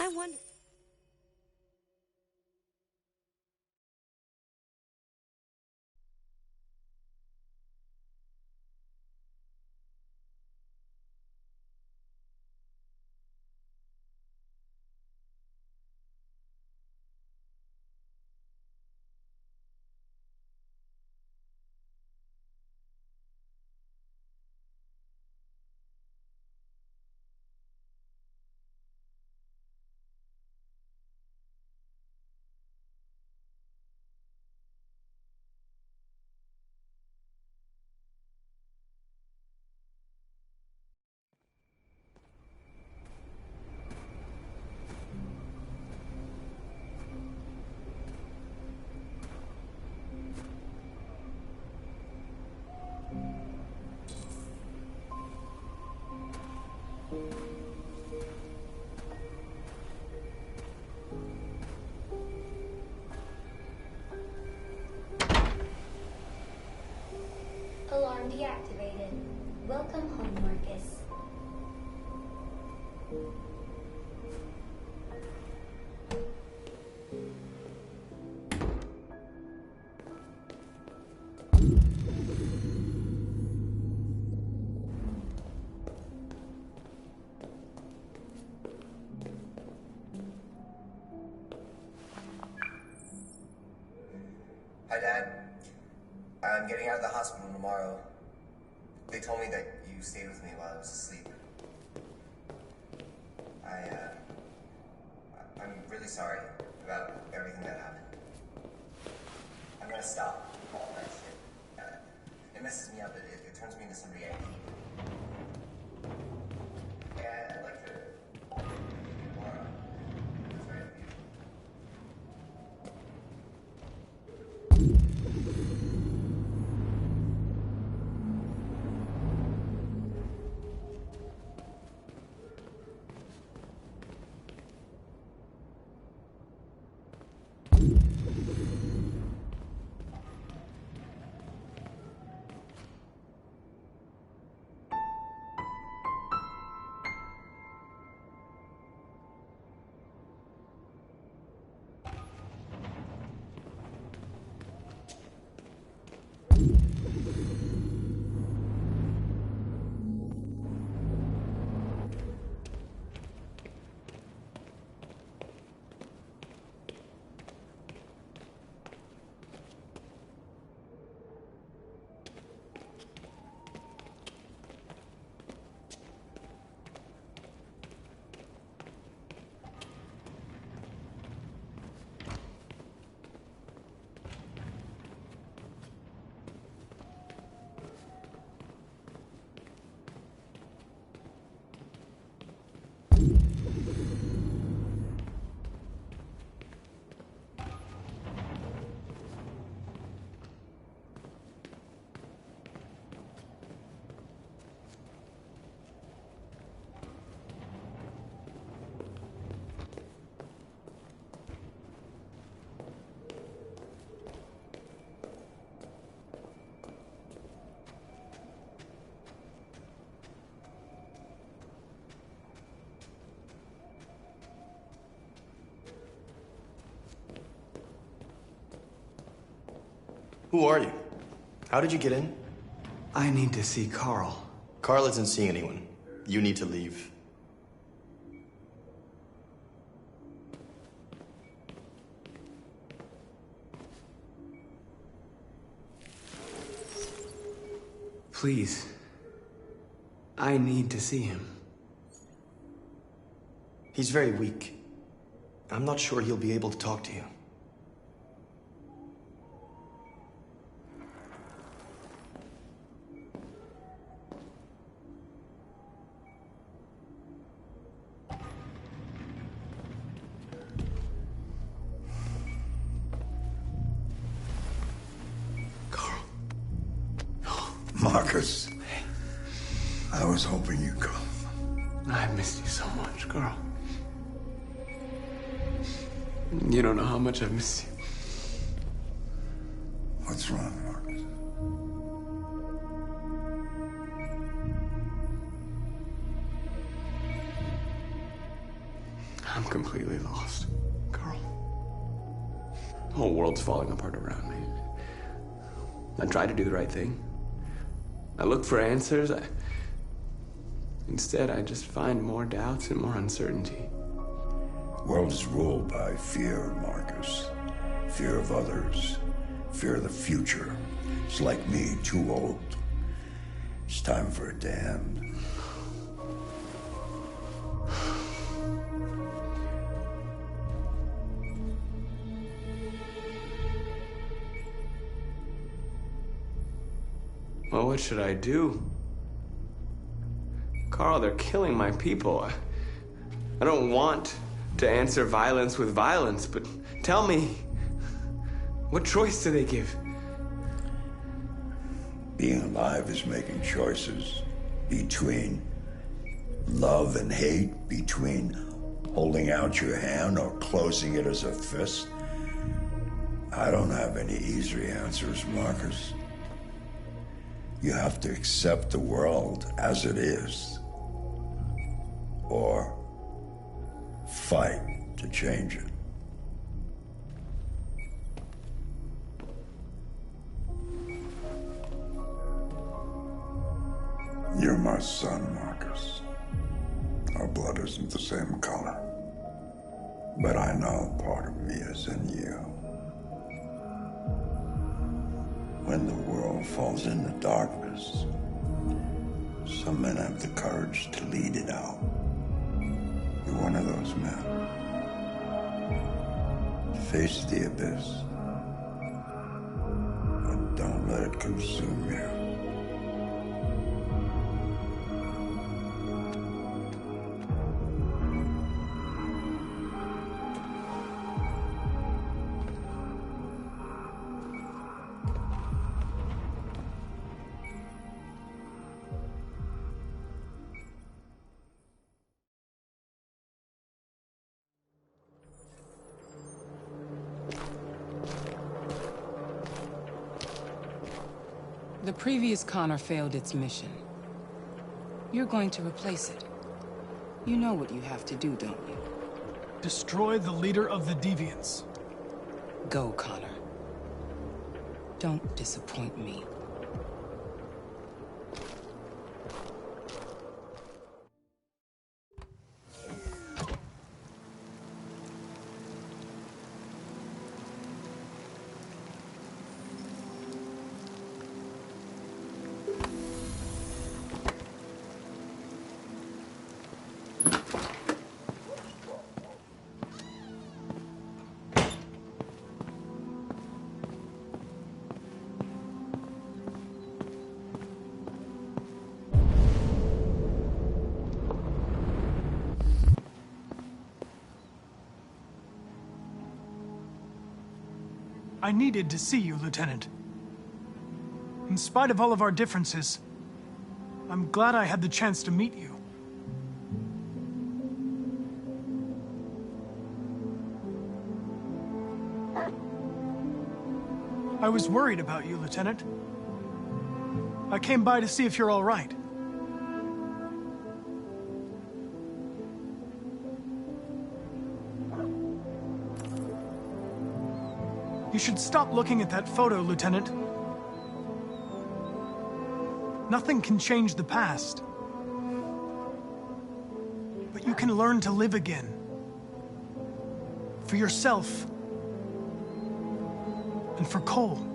I wonder... Alarm deactivated. Welcome home, Marcus. Hi, Dad. I'm getting out of the hospital tomorrow. They told me that you stayed with me while I was asleep. I'm really sorry about everything that happened. I'm gonna stop all that shit. It messes me up. It turns me into somebody I hate. And I'd like to... Laura, it's very beautiful. Who are you? How did you get in? I need to see Carl. Carl isn't seeing anyone. You need to leave. Please. I need to see him. He's very weak. I'm not sure he'll be able to talk to you. Marcus, I was hoping you'd come. I missed you so much, Carl. You don't know how much I miss you. What's wrong, Marcus? I'm completely lost, Carl. The whole world's falling apart around me. I try to do the right thing. I look for answers. Instead, I just find more doubts and more uncertainty. The world is ruled by fear, Marcus. Fear of others. Fear of the future. It's like me, too old. It's time for a damned. Well, what should I do? Carl, they're killing my people. I don't want to answer violence with violence, but tell me, what choice do they give? Being alive is making choices between love and hate, between holding out your hand or closing it as a fist. I don't have any easy answers, Marcus. You have to accept the world as it is, or fight to change it. You're my son, Marcus. Our blood isn't the same color, but I know part of me is in you. When the world falls into darkness, some men have the courage to lead it out. You're one of those men. Face the abyss, but don't let it consume you. The previous Connor failed its mission. You're going to replace it. You know what you have to do, don't you? Destroy the leader of the Deviants. Go, Connor. Don't disappoint me. I needed to see you, Lieutenant. In spite of all of our differences, I'm glad I had the chance to meet you. I was worried about you, Lieutenant. I came by to see if you're all right. You should stop looking at that photo, Lieutenant. Nothing can change the past. But you can learn to live again. For yourself. And for Cole.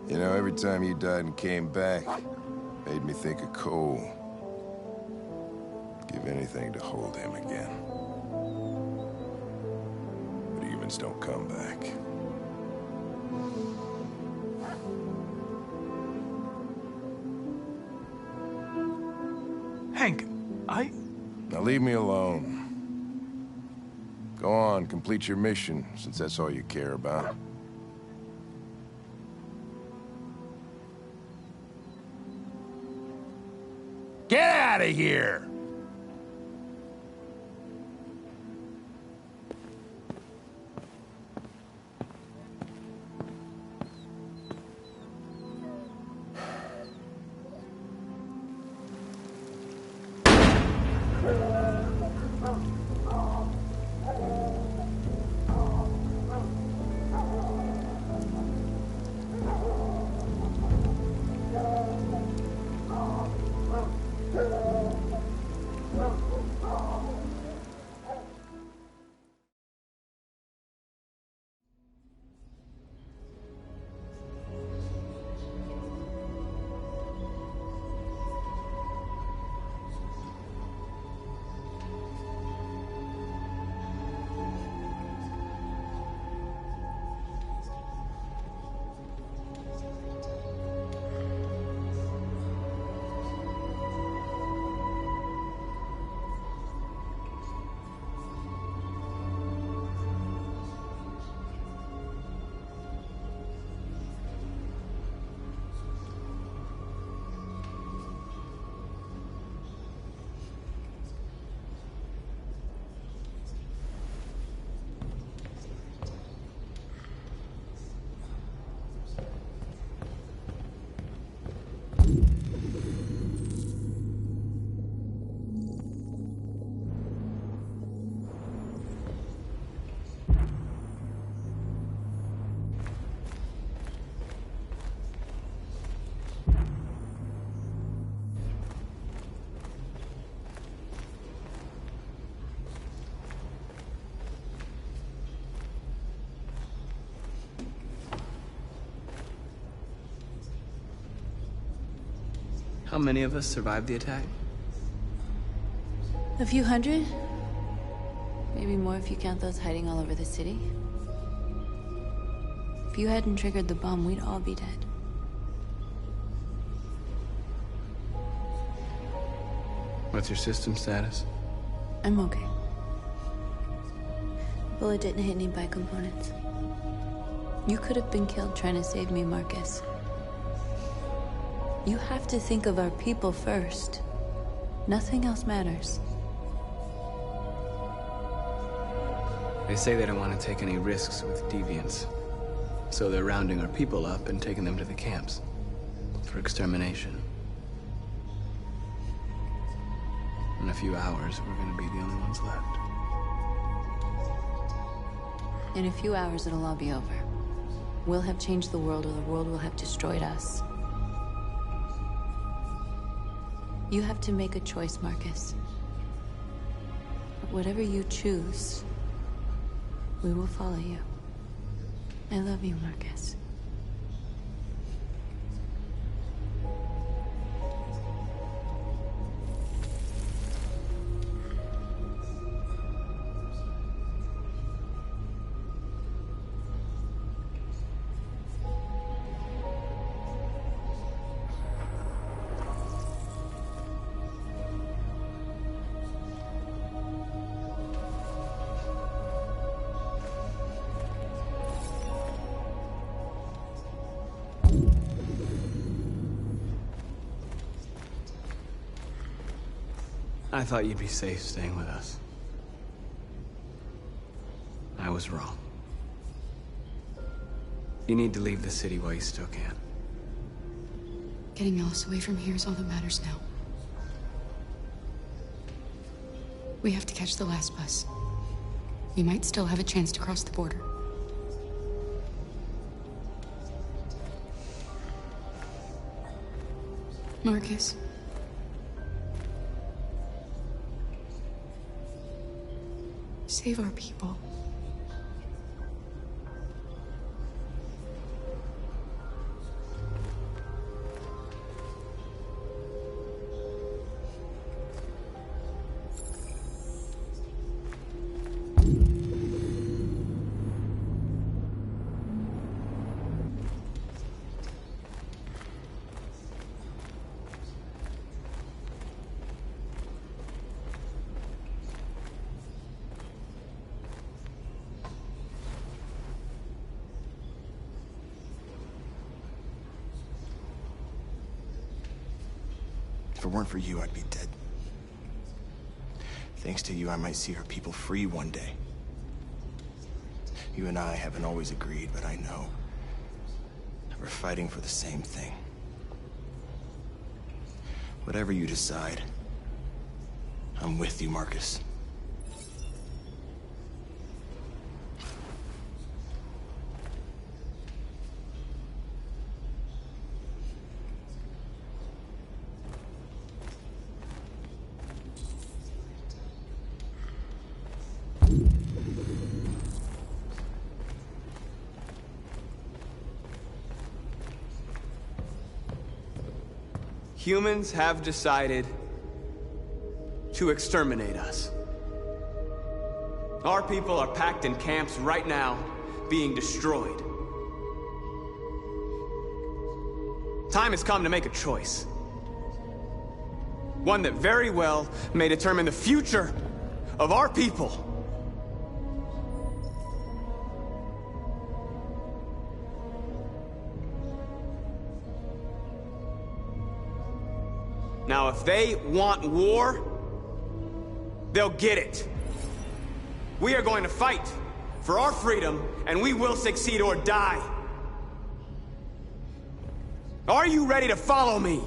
You know, every time you died and came back, made me think of Cole. Give anything to hold him again. But humans don't come back. Hank, Now leave me alone. Go on, complete your mission, since that's all you care about. Get out of here! How many of us survived the attack? A few hundred? Maybe more if you count those hiding all over the city. If you hadn't triggered the bomb, we'd all be dead. What's your system status? I'm okay. The bullet didn't hit any bicomponents. You could have been killed trying to save me, Marcus. You have to think of our people first. Nothing else matters. They say they don't want to take any risks with deviants. So they're rounding our people up and taking them to the camps for extermination. In a few hours, we're going to be the only ones left. In a few hours, it'll all be over. We'll have changed the world, or the world will have destroyed us. You have to make a choice, Marcus. But whatever you choose, we will follow you. I love you, Marcus. I thought you'd be safe staying with us. I was wrong. You need to leave the city while you still can. Getting Alice away from here is all that matters now. We have to catch the last bus. We might still have a chance to cross the border. Marcus. Save our people. If it weren't for you, I'd be dead. Thanks to you, I might see our people free one day. You and I haven't always agreed, but I know that we're fighting for the same thing. Whatever you decide, I'm with you, Marcus. Humans have decided to exterminate us. Our people are packed in camps right now, being destroyed. Time has come to make a choice. One that very well may determine the future of our people. Now, if they want war, they'll get it. We are going to fight for our freedom, and we will succeed or die. Are you ready to follow me?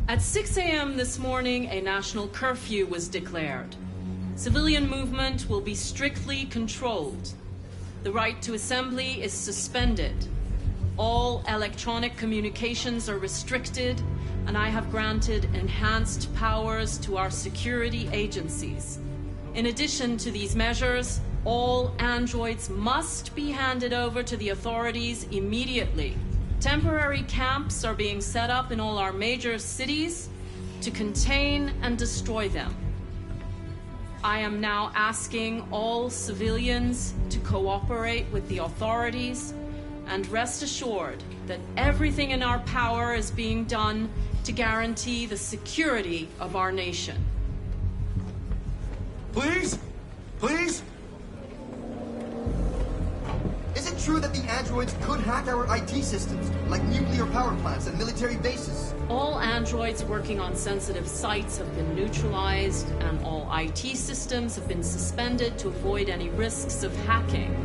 At 6 a.m. this morning, a national curfew was declared. Civilian movement will be strictly controlled. The right to assembly is suspended. All electronic communications are restricted, and I have granted enhanced powers to our security agencies. In addition to these measures, all androids must be handed over to the authorities immediately. Temporary camps are being set up in all our major cities to contain and destroy them. I am now asking all civilians to cooperate with the authorities and rest assured that everything in our power is being done to guarantee the security of our nation. Please? Please? Is it true that the androids could hack our IT systems, like nuclear power plants and military bases? All androids working on sensitive sites have been neutralized, and all IT systems have been suspended to avoid any risks of hacking.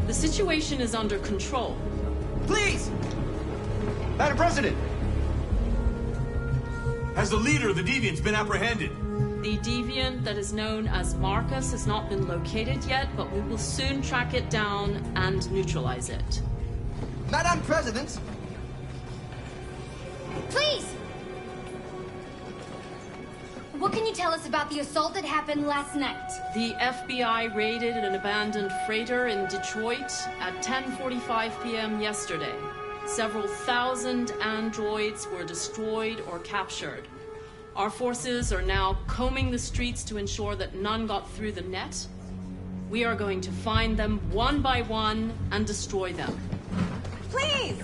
The situation is under control. Please! Madam President! Has the leader of the Deviants been apprehended? The deviant that is known as Marcus has not been located yet, but we will soon track it down and neutralize it. Madam President! Please! What can you tell us about the assault that happened last night? The FBI raided an abandoned freighter in Detroit at 10:45 p.m. yesterday. Several thousand androids were destroyed or captured. Our forces are now combing the streets to ensure that none got through the net. We are going to find them one by one and destroy them. Please!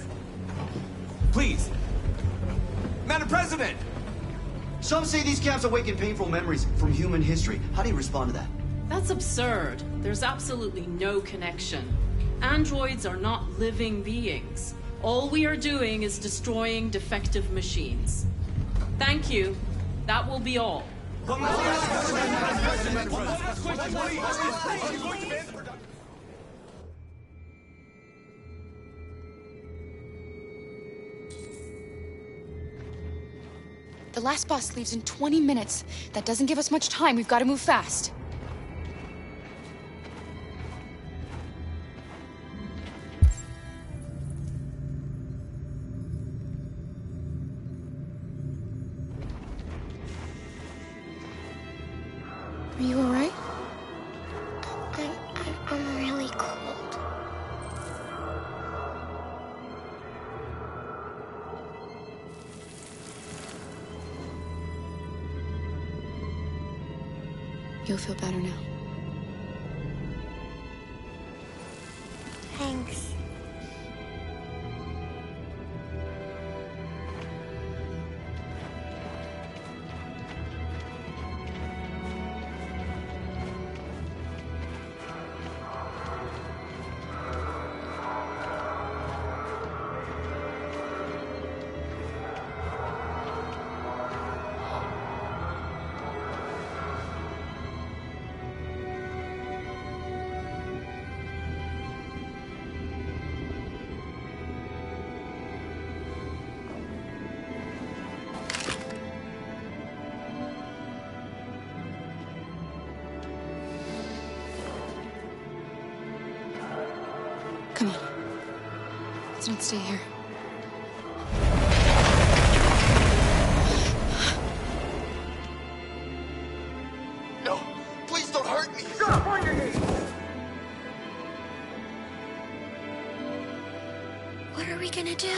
Please! Madam President! Some say these camps awaken painful memories from human history. How do you respond to that? That's absurd. There's absolutely no connection. Androids are not living beings. All we are doing is destroying defective machines. Thank you. That will be all. The last bus leaves in 20 minutes. That doesn't give us much time. We've got to move fast. Are you all right? I'm really cold. You'll feel better now. Thanks. Let's not stay here. No, please don't hurt me. Stop on your knees. What are we gonna do?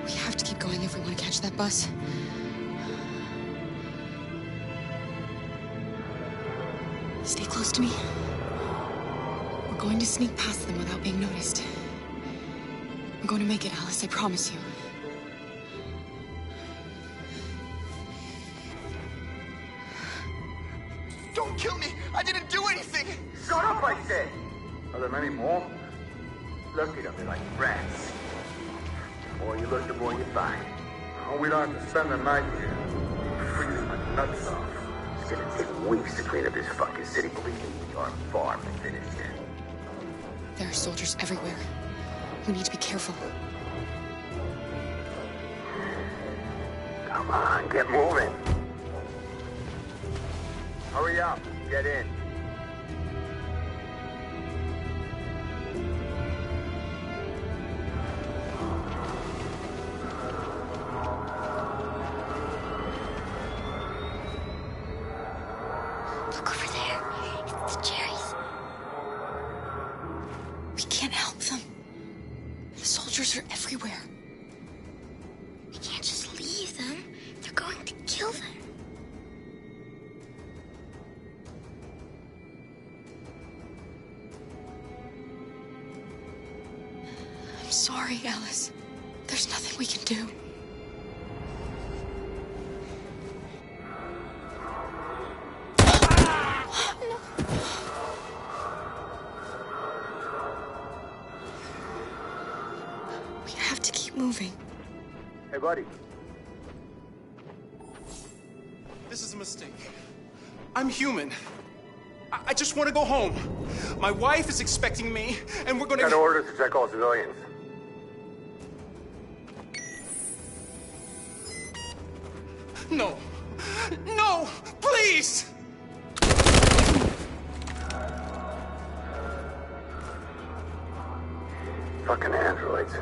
We have to keep going if we want to catch that bus. Stay close to me. We're going to sneak past them without being noticed. We're going to make it, Alice, I promise you. Don't kill me! I didn't do anything! Shut up, I said! Are there many more? Look at them, they're like rats. The more you look, the more you find. Oh, we don't have to spend the night here. Freezing my nuts off. It's gonna take weeks to clean up this fucking city. Believe me, we are far from finished yet. There are soldiers everywhere. We need to be careful. Come on, get moving. Hurry up, get in. Look over there. It's the cherries. We can't help them. The soldiers are everywhere. We can't just leave them. They're going to kill them. I'm sorry, Alice. There's nothing we can do. We have to keep moving. Hey, buddy. This is a mistake. I'm human. I just want to go home. My wife is expecting me, and we're gonna... Got orders to check all civilians. No. No! Please! Fucking androids.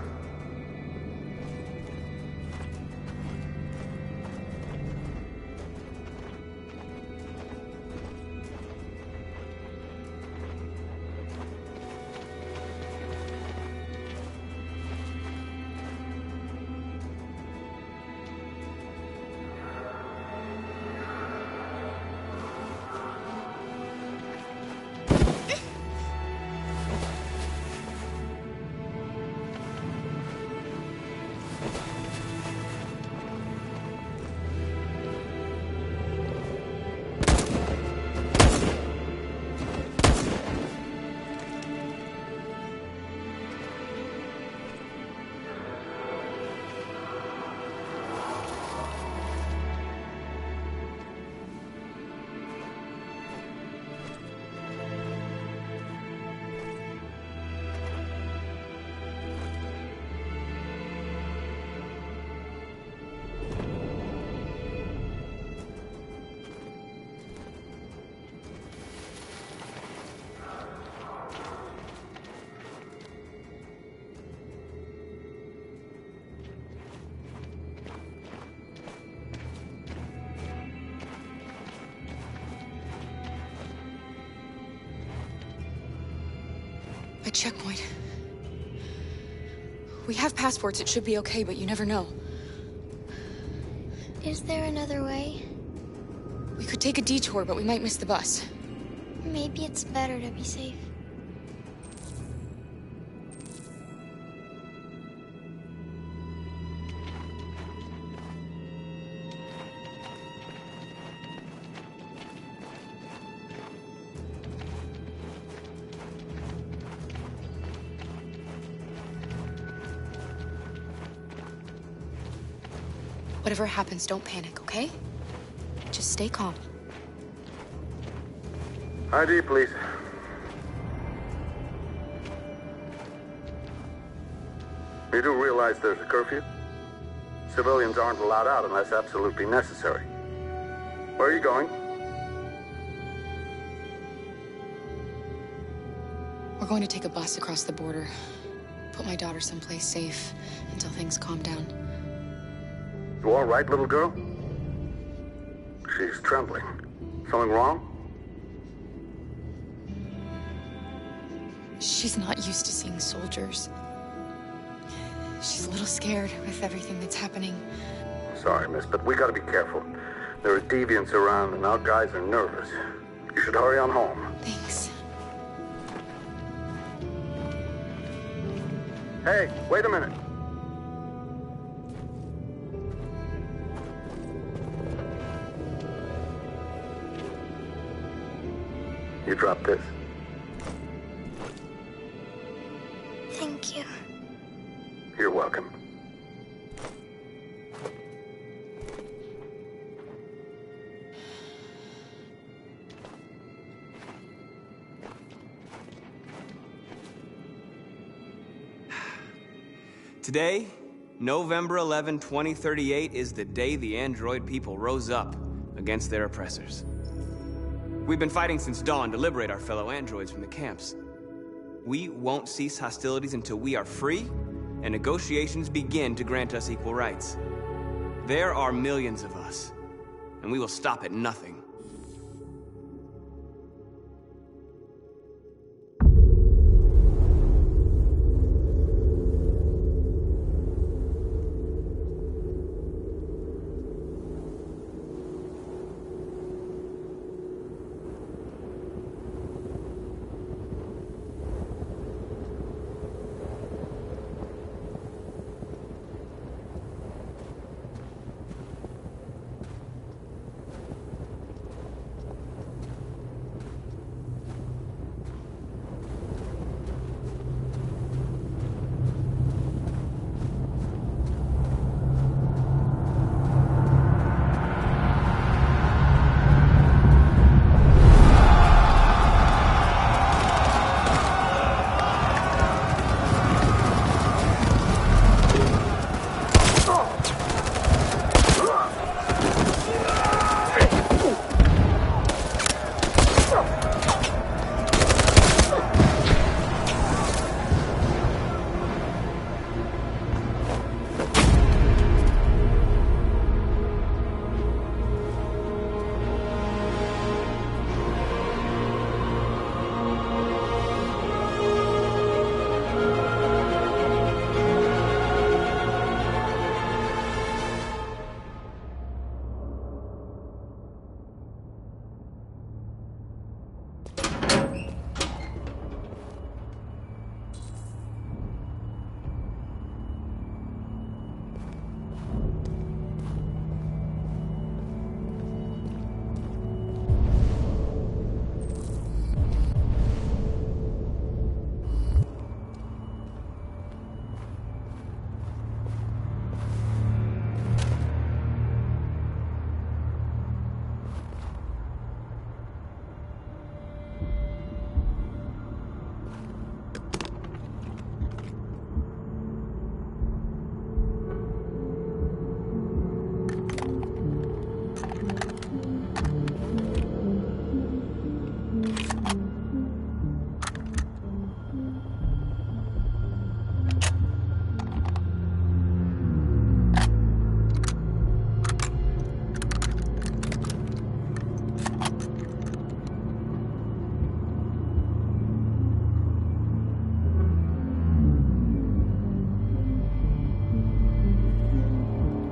A checkpoint. We have passports, it should be okay, but you never know. Is there another way? We could take a detour, but we might miss the bus. Maybe it's better to be safe. Whatever happens, don't panic, okay? Just stay calm. ID, please. You do realize there's a curfew? Civilians aren't allowed out unless absolutely necessary. Where are you going? We're going to take a bus across the border. put my daughter someplace safe until things calm down. You all right, little girl? She's trembling. Something wrong? She's not used to seeing soldiers. She's a little scared with everything that's happening. Sorry, miss, but we gotta be careful. There are deviants around and our guys are nervous. You should hurry on home. Thanks. Hey, wait a minute. You dropped this. Thank you. You're welcome. Today, November 11, 2038, is the day the android people rose up against their oppressors. We've been fighting since dawn to liberate our fellow androids from the camps. We won't cease hostilities until we are free and negotiations begin to grant us equal rights. There are millions of us, and we will stop at nothing.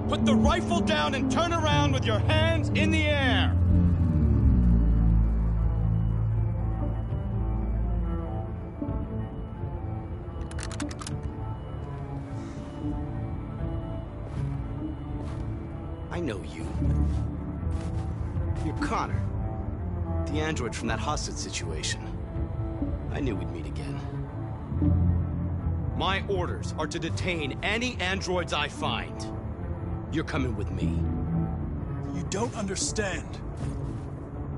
Put the rifle down and turn around with your hands in the air. I know you. You're Connor. The android from that hostage situation. I knew we'd meet again. My orders are to detain any androids I find. You're coming with me. You don't understand.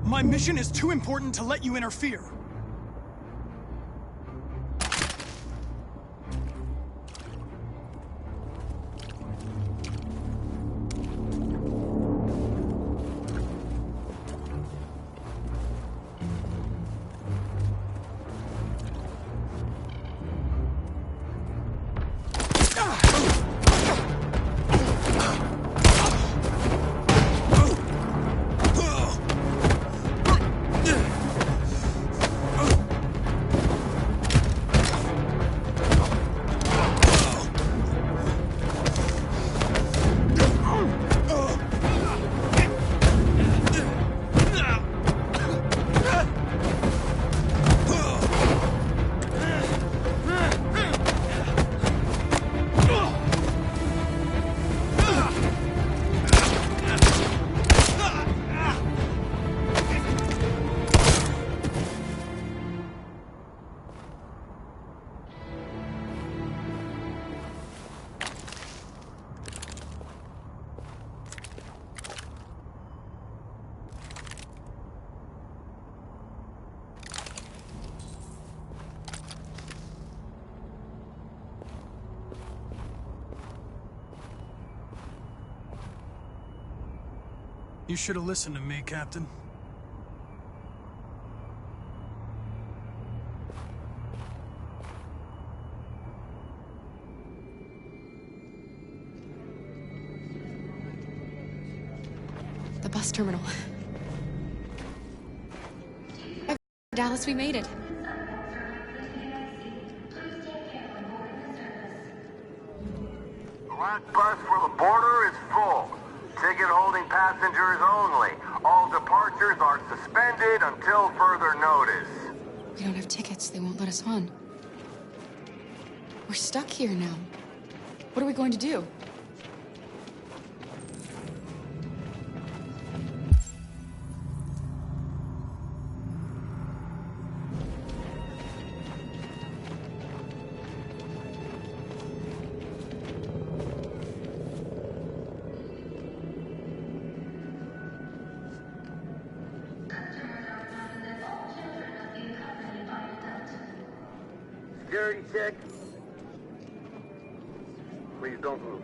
My mission is too important to let you interfere. You should have listened to me, Captain. The bus terminal. Dallas, we made it. The last bus for the border is full. Ticket holding passengers only. All departures are suspended until further notice. We don't have tickets. They won't let us on. We're stuck here now. What are we going to do? Security check. Please don't move.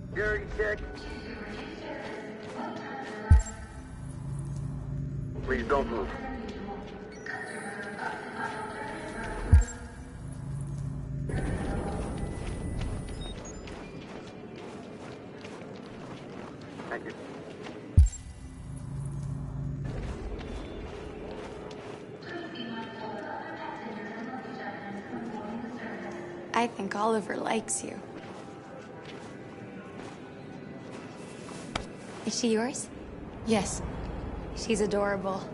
Security check. Please don't move. Thank you. I think Oliver likes you. Is she yours? Yes. She's adorable.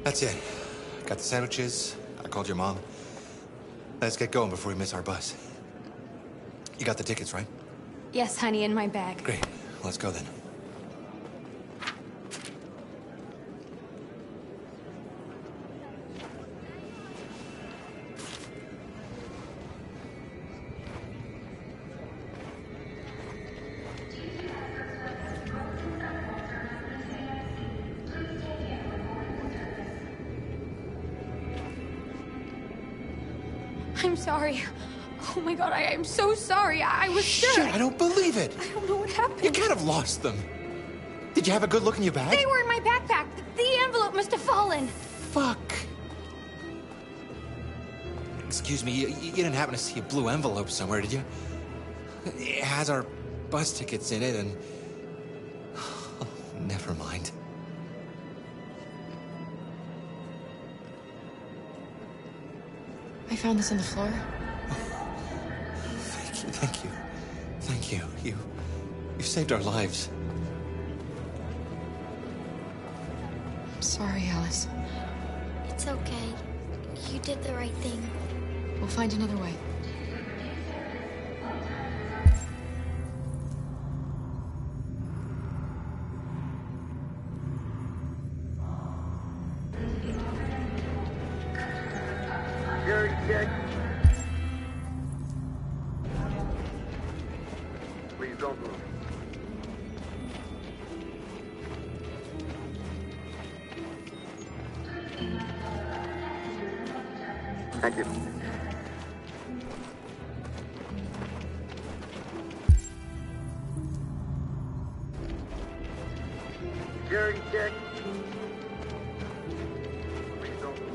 That's it. Got the sandwiches. I called your mom. Let's get going before we miss our bus. You got the tickets, right? Yes, honey, in my bag. Great. Let's go then. I'm sorry. Oh my god, I'm so sorry. I was sure. Shit, I don't believe it. I don't know what happened. You kind of lost them. Did you have a good look in your bag? They were in my backpack. The envelope must have fallen. Fuck. Excuse me, you didn't happen to see a blue envelope somewhere, did you? It has our bus tickets in it and... Oh, never mind. I found this on the floor. Thank you. Thank you. You saved our lives. I'm sorry, Alice. It's okay. You did the right thing. We'll find another way. Security check. Please don't move. Thank you. Security check. Please don't move.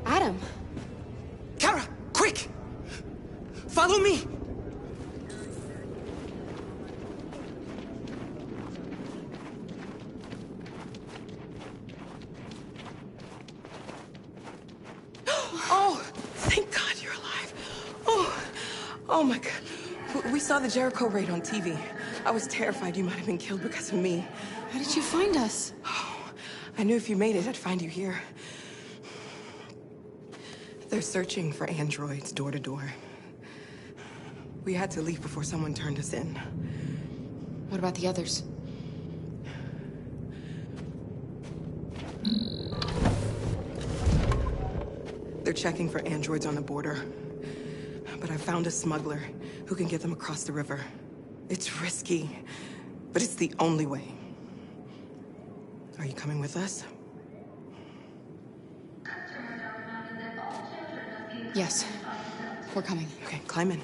Adam! Kara, quick! Follow me! Oh, thank God you're alive. Oh my God. We saw the Jericho raid on TV. I was terrified you might have been killed because of me. How did you find us? Oh, I knew if you made it, I'd find you here. They're searching for androids door to door. We had to leave before someone turned us in. What about the others? They're checking for androids on the border. but I found a smuggler who can get them across the river. It's risky, but it's the only way. Are you coming with us? Yes, we're coming. Okay, climb in.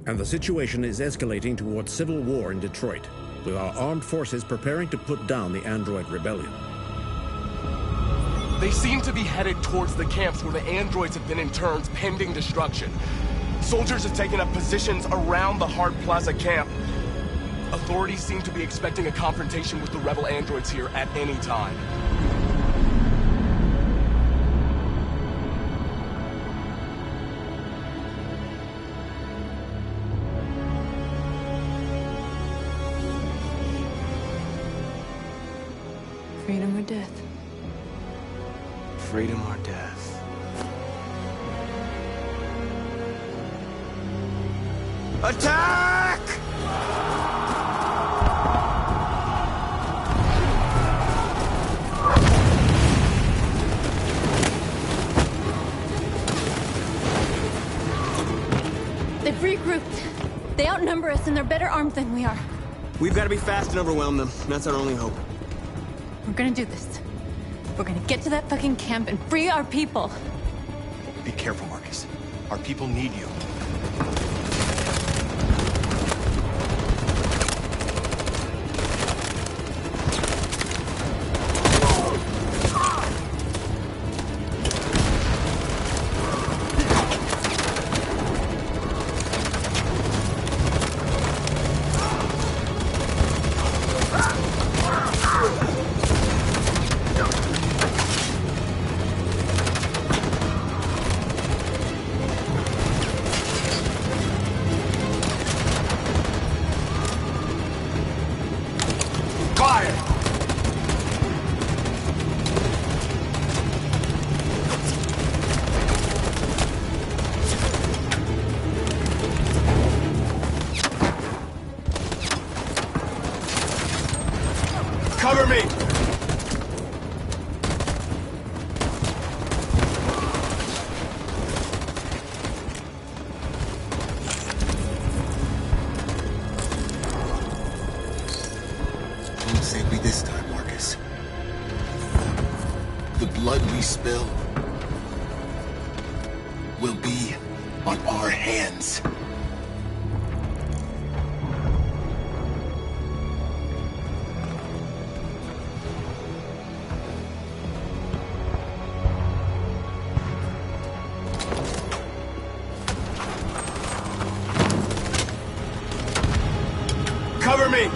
And the situation is escalating towards civil war in Detroit, with our armed forces preparing to put down the android rebellion. They seem to be headed towards the camps where the androids have been interned pending destruction. Soldiers have taken up positions around the Hart Plaza camp. Authorities seem to be expecting a confrontation with the rebel androids here at any time. Freedom or death? Freedom or death? Attack! They've regrouped. They outnumber us and they're better armed than we are. We've got to be fast and overwhelm them. That's our only hope. We're gonna do this. We're gonna get to that fucking camp and free our people. Be careful, Marcus. Our people need you. Cover me! Don't save me this time, Marcus. The blood we spill will be on our hands. Cover me!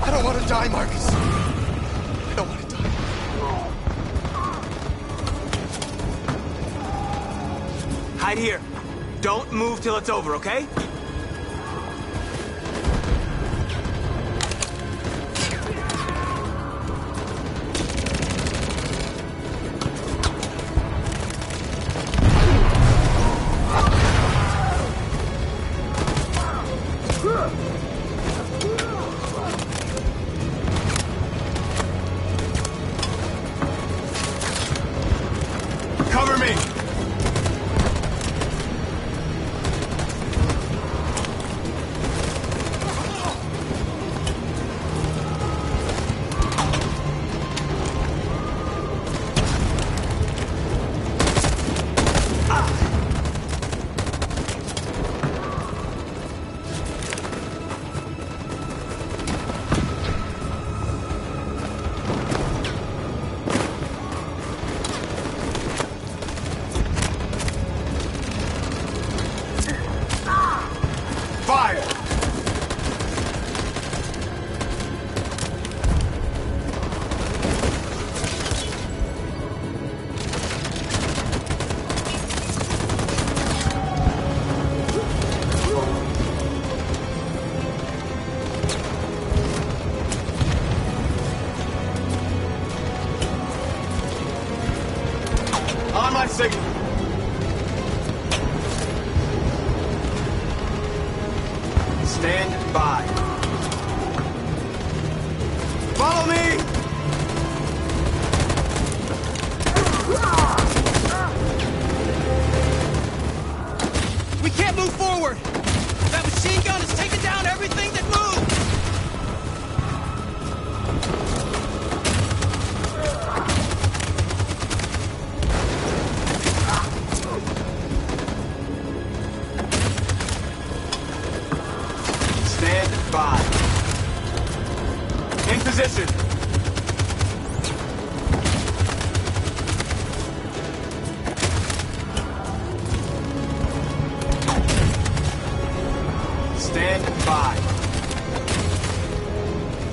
I don't want to die, Marcus. I don't want to die. Hide here. Don't move till it's over, okay? Cover me! Stand by. Follow me! We can't move forward! That machine gun is taking down everything that moves! Stand by. In position. Stand by.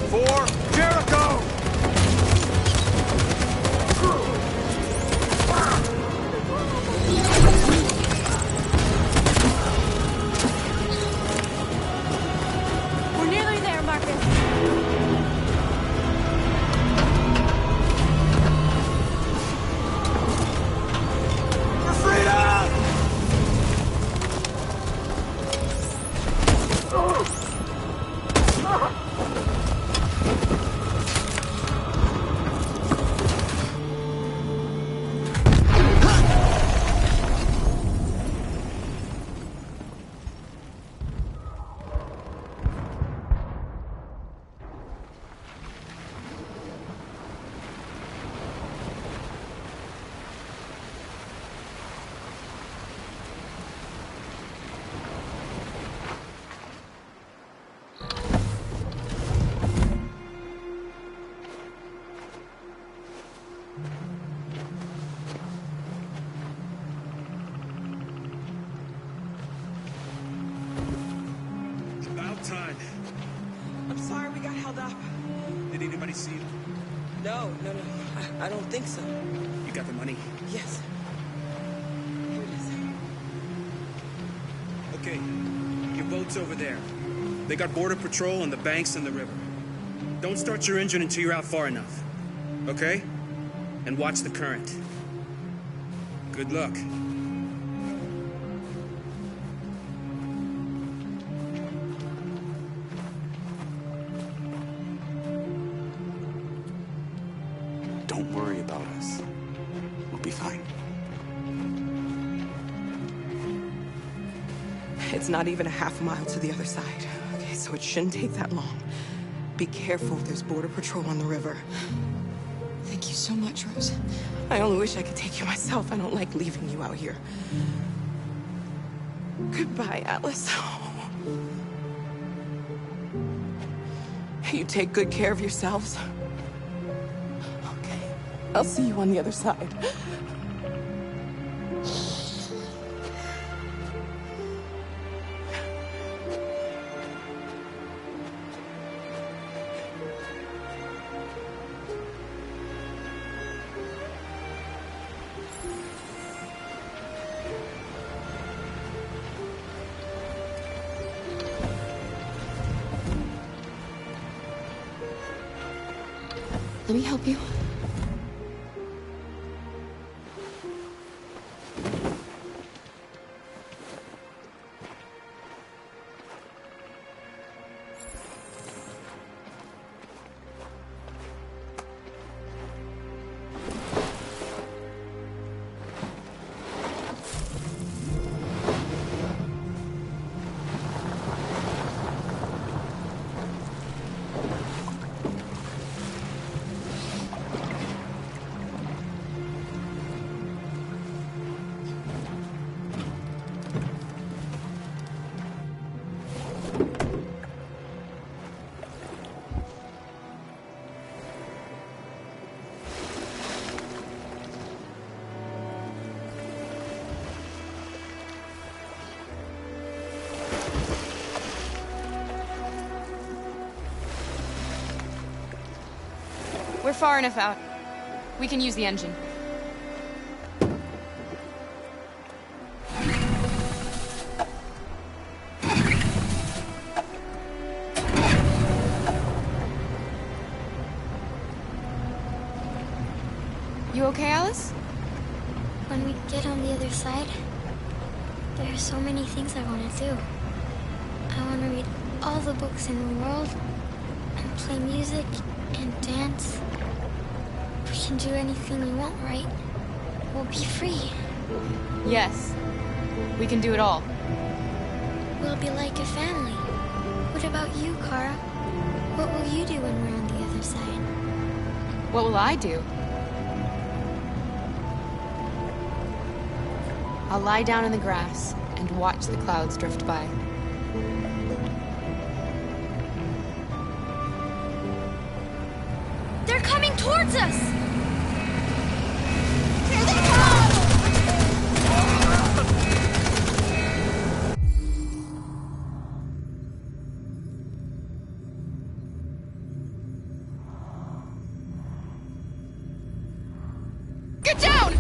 For Jericho! We're nearly there, Marcus. For freedom! About time. I'm sorry we got held up. Did anybody see you? No. I don't think so. You got the money? Yes. Here it is. Okay. Your boat's over there. They got border patrol on the banks and the river. Don't start your engine until you're out far enough. Okay? And watch the current. Good luck. Don't worry about us. We'll be fine. It's not even a half mile to the other side. Okay, so it shouldn't take that long. Be careful, there's border patrol on the river. Thank you so much, Rose. I only wish I could take you myself. I don't like leaving you out here. Goodbye, Alice. You take good care of yourselves. Okay, I'll see you on the other side. Let me help you. We're far enough out. We can use the engine. You okay, Alice? When we get on the other side, there are so many things I want to do. I want to read all the books in the world, and play music, and dance. We can do anything we want, right? We'll be free. Yes. We can do it all. We'll be like a family. What about you, Kara? What will you do when we're on the other side? What will I do? I'll lie down in the grass and watch the clouds drift by. They're coming towards us! Here they come! Get down!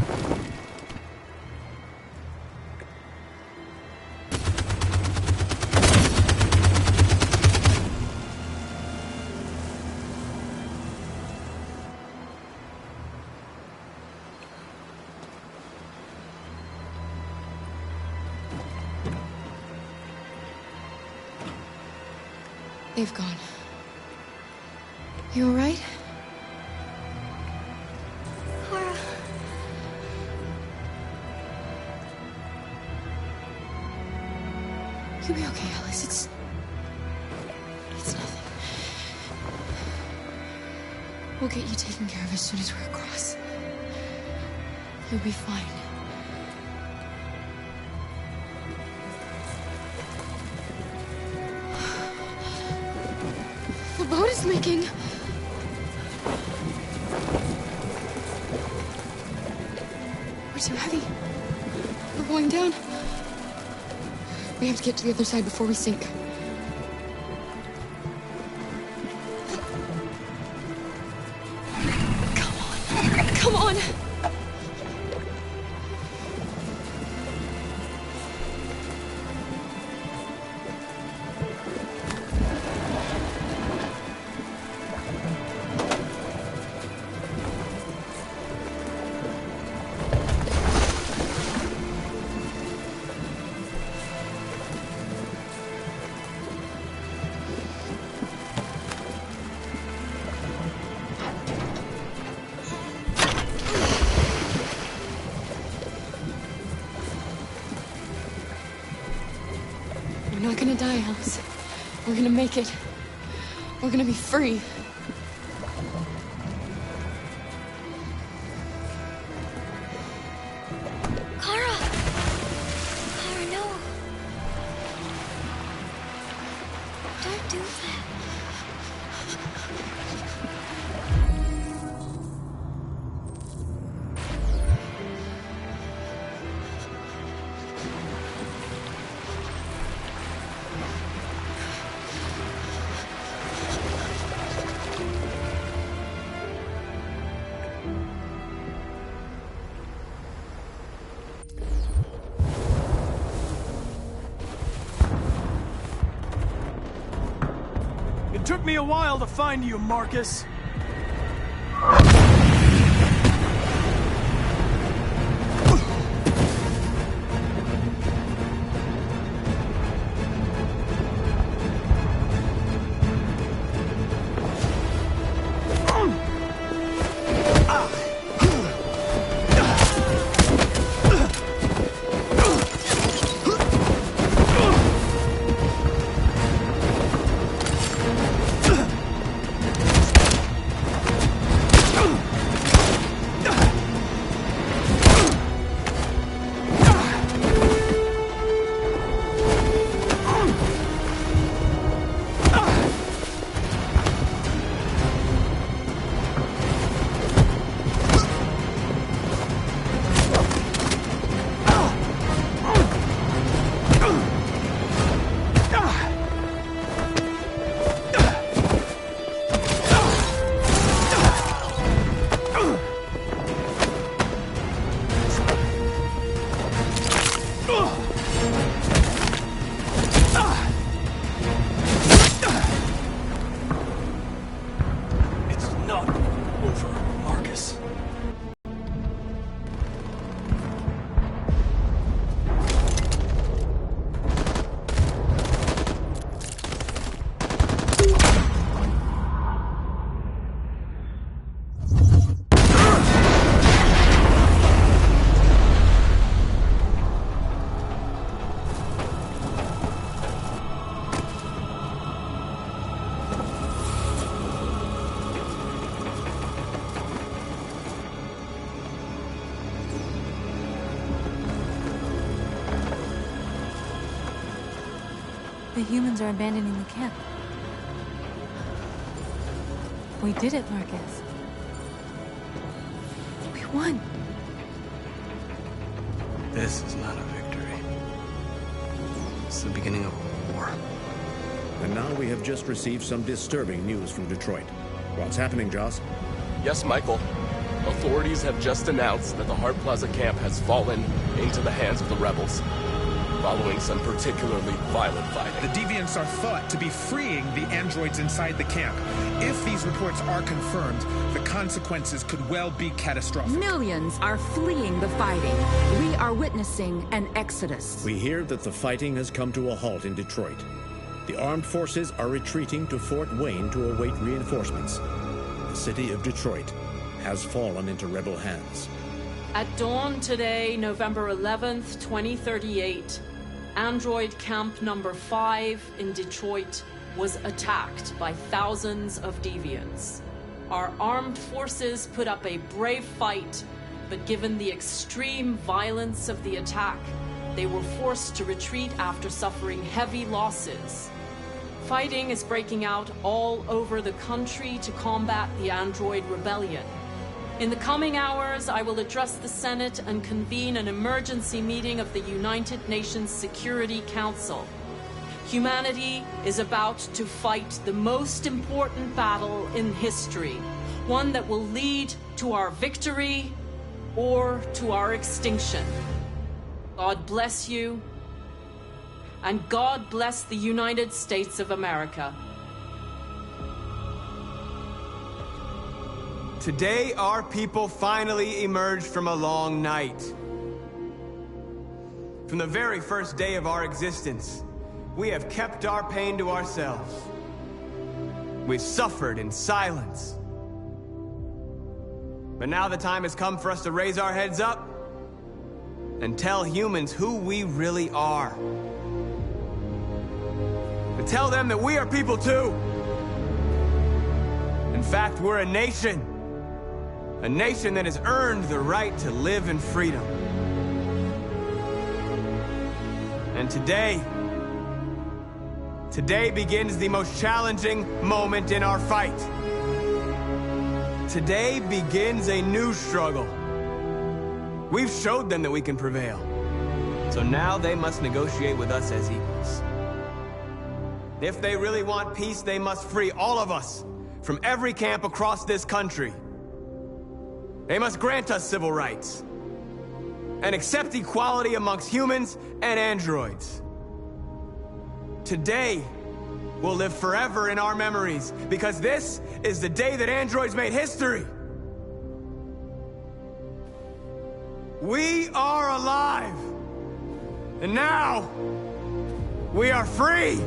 They've gone. You all right? Kara. You'll be okay, Alice. It's nothing. We'll get you taken care of as soon as we're across. You'll be fine. The boat is making... We're too heavy. We're going down. We have to get to the other side before we sink. Come on. Come on. We're not gonna die, Alice. We're gonna make it. We're gonna be free. Kara! Kara, no. Don't do that. It took me a while to find you, Marcus. The humans are abandoning the camp. We did it, Marcus. We won. This is not a victory. It's the beginning of a war. And now we have just received some disturbing news from Detroit. What's happening, Joss? Yes, Michael. Authorities have just announced that the Hart Plaza camp has fallen into the hands of the rebels, following some particularly violent fighting. The deviants are thought to be freeing the androids inside the camp. If these reports are confirmed, the consequences could well be catastrophic. Millions are fleeing the fighting. We are witnessing an exodus. We hear that the fighting has come to a halt in Detroit. The armed forces are retreating to Fort Wayne to await reinforcements. The city of Detroit has fallen into rebel hands. At dawn today, November 11th, 2038, Android Camp Number 5 in Detroit was attacked by thousands of deviants. Our armed forces put up a brave fight, but given the extreme violence of the attack, they were forced to retreat after suffering heavy losses. Fighting is breaking out all over the country to combat the Android rebellion. In the coming hours, I will address the Senate and convene an emergency meeting of the United Nations Security Council. Humanity is about to fight the most important battle in history, one that will lead to our victory or to our extinction. God bless you, and God bless the United States of America. Today, our people finally emerged from a long night. From the very first day of our existence, we have kept our pain to ourselves. We've suffered in silence. But now the time has come for us to raise our heads up and tell humans who we really are. To tell them that we are people too. In fact, we're a nation. A nation that has earned the right to live in freedom. And today begins the most challenging moment in our fight. Today begins a new struggle. We've showed them that we can prevail. So now they must negotiate with us as equals. If they really want peace, they must free all of us from every camp across this country. They must grant us civil rights and accept equality amongst humans and androids. Today will live forever in our memories because this is the day that androids made history. We are alive, and now we are free.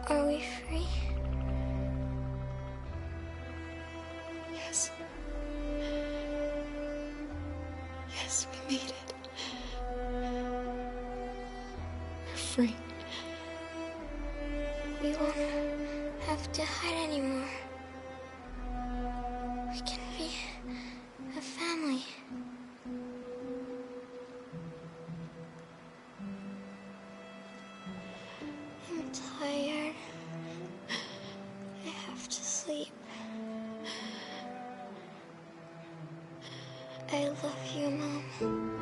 Are we free? Yes. Yes, we made it. We're free. We won't have to hide anymore. We can be a family. I'm tired. I have to sleep. I love you, Mom.